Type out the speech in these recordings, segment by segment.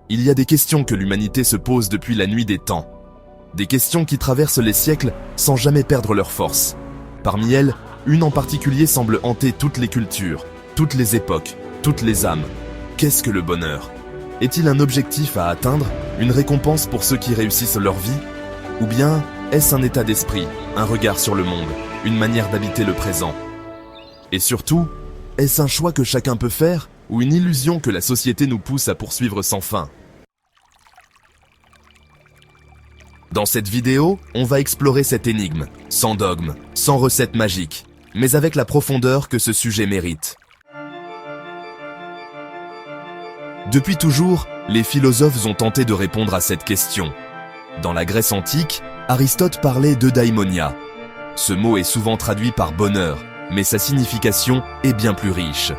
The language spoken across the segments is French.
Il y a des questions que l'humanité se pose depuis la nuit des temps. Des questions qui traversent les siècles sans jamais perdre leur force. Parmi elles, une en particulier semble hanter toutes les cultures, toutes les époques, toutes les âmes. Qu'est-ce que le bonheur? Est-il un objectif à atteindre, une récompense pour ceux qui réussissent leur vie? Ou bien est-ce un état d'esprit, un regard sur le monde, une manière d'habiter le présent? Et surtout, est-ce un choix que chacun peut faire ou une illusion que la société nous pousse à poursuivre sans fin? Dans cette vidéo, on va explorer cette énigme, sans dogme, sans recette magique, mais avec la profondeur que ce sujet mérite. Depuis toujours, les philosophes ont tenté de répondre à cette question. Dans la Grèce antique, Aristote parlait d'eudaimonia. Ce mot est souvent traduit par bonheur, mais sa signification est bien plus riche.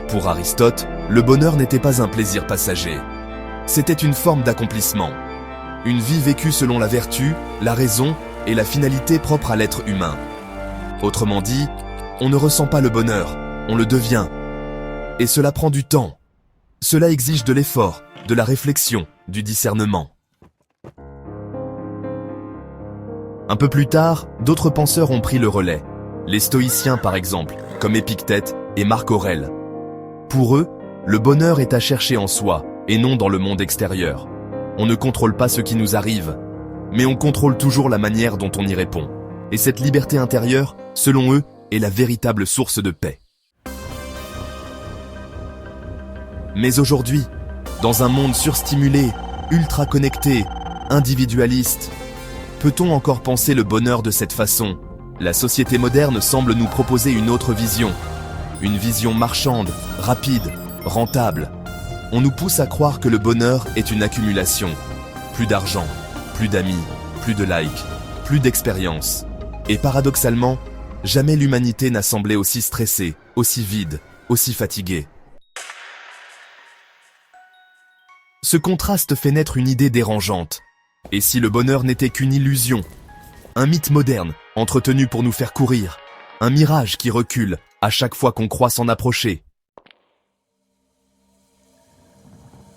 Pour Aristote, le bonheur n'était pas un plaisir passager. C'était une forme d'accomplissement. Une vie vécue selon la vertu, la raison et la finalité propre à l'être humain. Autrement dit, on ne ressent pas le bonheur, on le devient. Et cela prend du temps. Cela exige de l'effort, de la réflexion, du discernement. Un peu plus tard, d'autres penseurs ont pris le relais. Les stoïciens par exemple, comme Épictète et Marc Aurèle. Pour eux, le bonheur est à chercher en soi et non dans le monde extérieur. On ne contrôle pas ce qui nous arrive, mais on contrôle toujours la manière dont on y répond. Et cette liberté intérieure, selon eux, est la véritable source de paix. Mais aujourd'hui, dans un monde surstimulé, ultra connecté, individualiste, peut-on encore penser le bonheur de cette façon? La société moderne semble nous proposer une autre vision. Une vision marchande, rapide, rentable. On nous pousse à croire que le bonheur est une accumulation. Plus d'argent, plus d'amis, plus de likes, plus d'expérience. Et paradoxalement, jamais l'humanité n'a semblé aussi stressée, aussi vide, aussi fatiguée. Ce contraste fait naître une idée dérangeante. Et si le bonheur n'était qu'une illusion? Un mythe moderne, entretenu pour nous faire courir. Un mirage qui recule à chaque fois qu'on croit s'en approcher.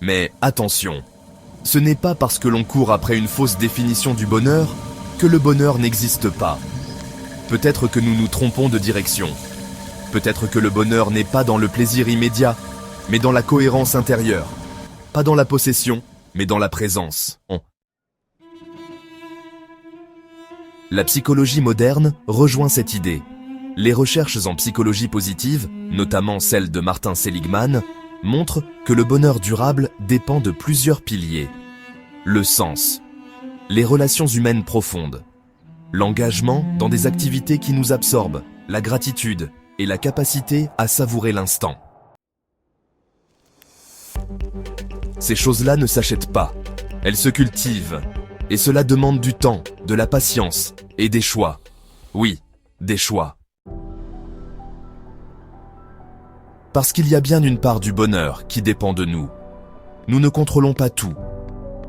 Mais attention, ce n'est pas parce que l'on court après une fausse définition du bonheur que le bonheur n'existe pas. Peut-être que nous nous trompons de direction. Peut-être que le bonheur n'est pas dans le plaisir immédiat, mais dans la cohérence intérieure. Pas dans la possession, mais dans la présence. La psychologie moderne rejoint cette idée. Les recherches en psychologie positive, notamment celle de Martin Seligman, montrent que le bonheur durable dépend de plusieurs piliers. Le sens, les relations humaines profondes, l'engagement dans des activités qui nous absorbent, la gratitude et la capacité à savourer l'instant. Ces choses-là ne s'achètent pas, elles se cultivent, et cela demande du temps, de la patience et des choix. Oui, des choix. Parce qu'il y a bien une part du bonheur qui dépend de nous. Nous ne contrôlons pas tout.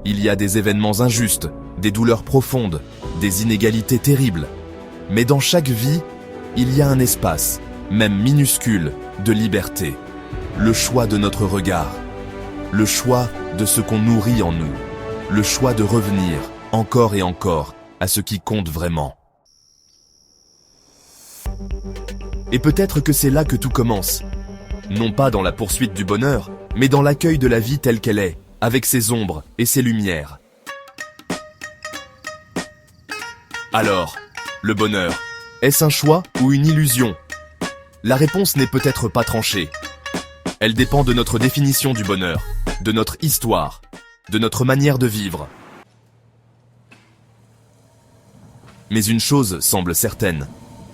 Il y a des événements injustes, des douleurs profondes, des inégalités terribles. Mais dans chaque vie, il y a un espace, même minuscule, de liberté. Le choix de notre regard. Le choix de ce qu'on nourrit en nous. Le choix de revenir, encore et encore, à ce qui compte vraiment. Et peut-être que c'est là que tout commence. Non pas dans la poursuite du bonheur, mais dans l'accueil de la vie telle qu'elle est, avec ses ombres et ses lumières. Alors, le bonheur, est-ce un choix ou une illusion? La réponse n'est peut-être pas tranchée. Elle dépend de notre définition du bonheur, de notre histoire, de notre manière de vivre. Mais une chose semble certaine.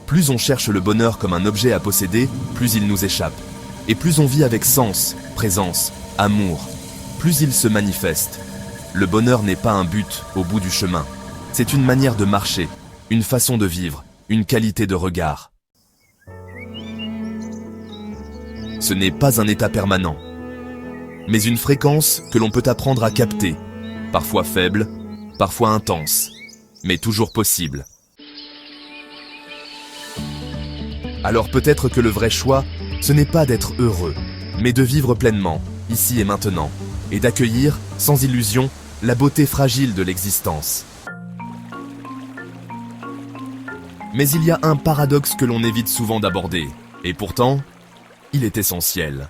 Plus on cherche le bonheur comme un objet à posséder, plus il nous échappe. Et plus on vit avec sens, présence, amour, plus il se manifeste. Le bonheur n'est pas un but au bout du chemin. C'est une manière de marcher, une façon de vivre, une qualité de regard. Ce n'est pas un état permanent, mais une fréquence que l'on peut apprendre à capter, parfois faible, parfois intense, mais toujours possible. Alors peut-être que le vrai choix, ce n'est pas d'être heureux, mais de vivre pleinement, ici et maintenant, et d'accueillir, sans illusion, la beauté fragile de l'existence. Mais il y a un paradoxe que l'on évite souvent d'aborder, et pourtant, il est essentiel.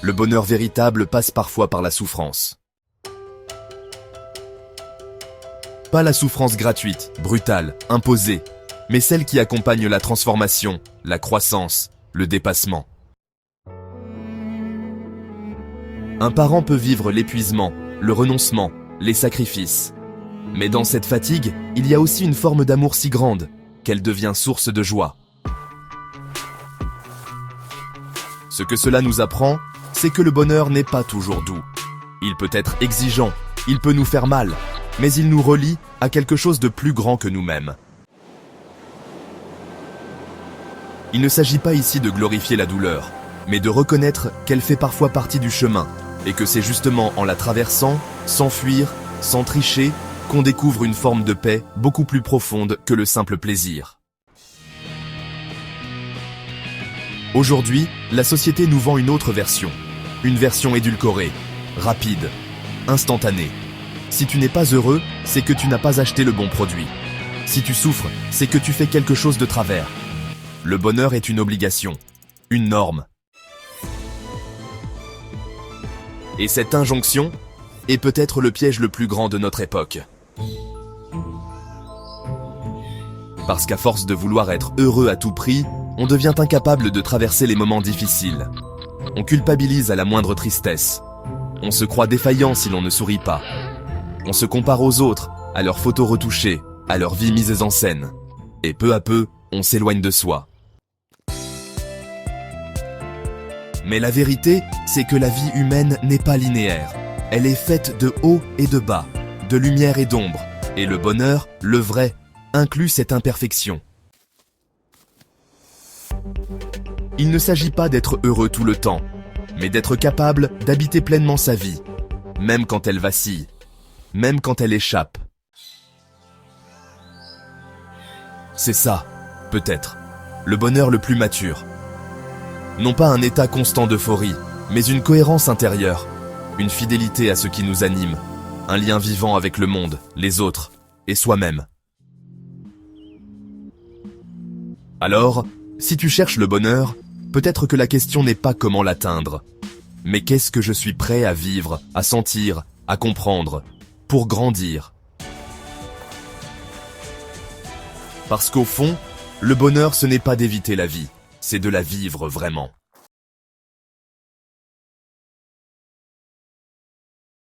Le bonheur véritable passe parfois par la souffrance. Pas la souffrance gratuite, brutale, imposée, mais celle qui accompagne la transformation, la croissance, le dépassement. Un parent peut vivre l'épuisement, le renoncement, les sacrifices. Mais dans cette fatigue, il y a aussi une forme d'amour si grande qu'elle devient source de joie. Ce que cela nous apprend, c'est que le bonheur n'est pas toujours doux. Il peut être exigeant, il peut nous faire mal, mais il nous relie à quelque chose de plus grand que nous-mêmes. Il ne s'agit pas ici de glorifier la douleur, mais de reconnaître qu'elle fait parfois partie du chemin, et que c'est justement en la traversant, sans fuir, sans tricher, qu'on découvre une forme de paix beaucoup plus profonde que le simple plaisir. Aujourd'hui, la société nous vend une autre version. Une version édulcorée, rapide, instantanée. Si tu n'es pas heureux, c'est que tu n'as pas acheté le bon produit. Si tu souffres, c'est que tu fais quelque chose de travers. Le bonheur est une obligation, une norme. Et cette injonction est peut-être le piège le plus grand de notre époque. Parce qu'à force de vouloir être heureux à tout prix, on devient incapable de traverser les moments difficiles. On culpabilise à la moindre tristesse. On se croit défaillant si l'on ne sourit pas. On se compare aux autres, à leurs photos retouchées, à leurs vies mises en scène. Et peu à peu, on s'éloigne de soi. Mais la vérité, c'est que la vie humaine n'est pas linéaire. Elle est faite de hauts et de bas, de lumière et d'ombre. Et le bonheur, le vrai, inclut cette imperfection. Il ne s'agit pas d'être heureux tout le temps, mais d'être capable d'habiter pleinement sa vie, même quand elle vacille, même quand elle échappe. C'est ça, peut-être, le bonheur le plus mature. Non pas un état constant d'euphorie, mais une cohérence intérieure, une fidélité à ce qui nous anime, un lien vivant avec le monde, les autres et soi-même. Alors, si tu cherches le bonheur, peut-être que la question n'est pas comment l'atteindre, mais qu'est-ce que je suis prêt à vivre, à sentir, à comprendre, pour grandir. Parce qu'au fond, le bonheur ce n'est pas d'éviter la vie, c'est de la vivre vraiment.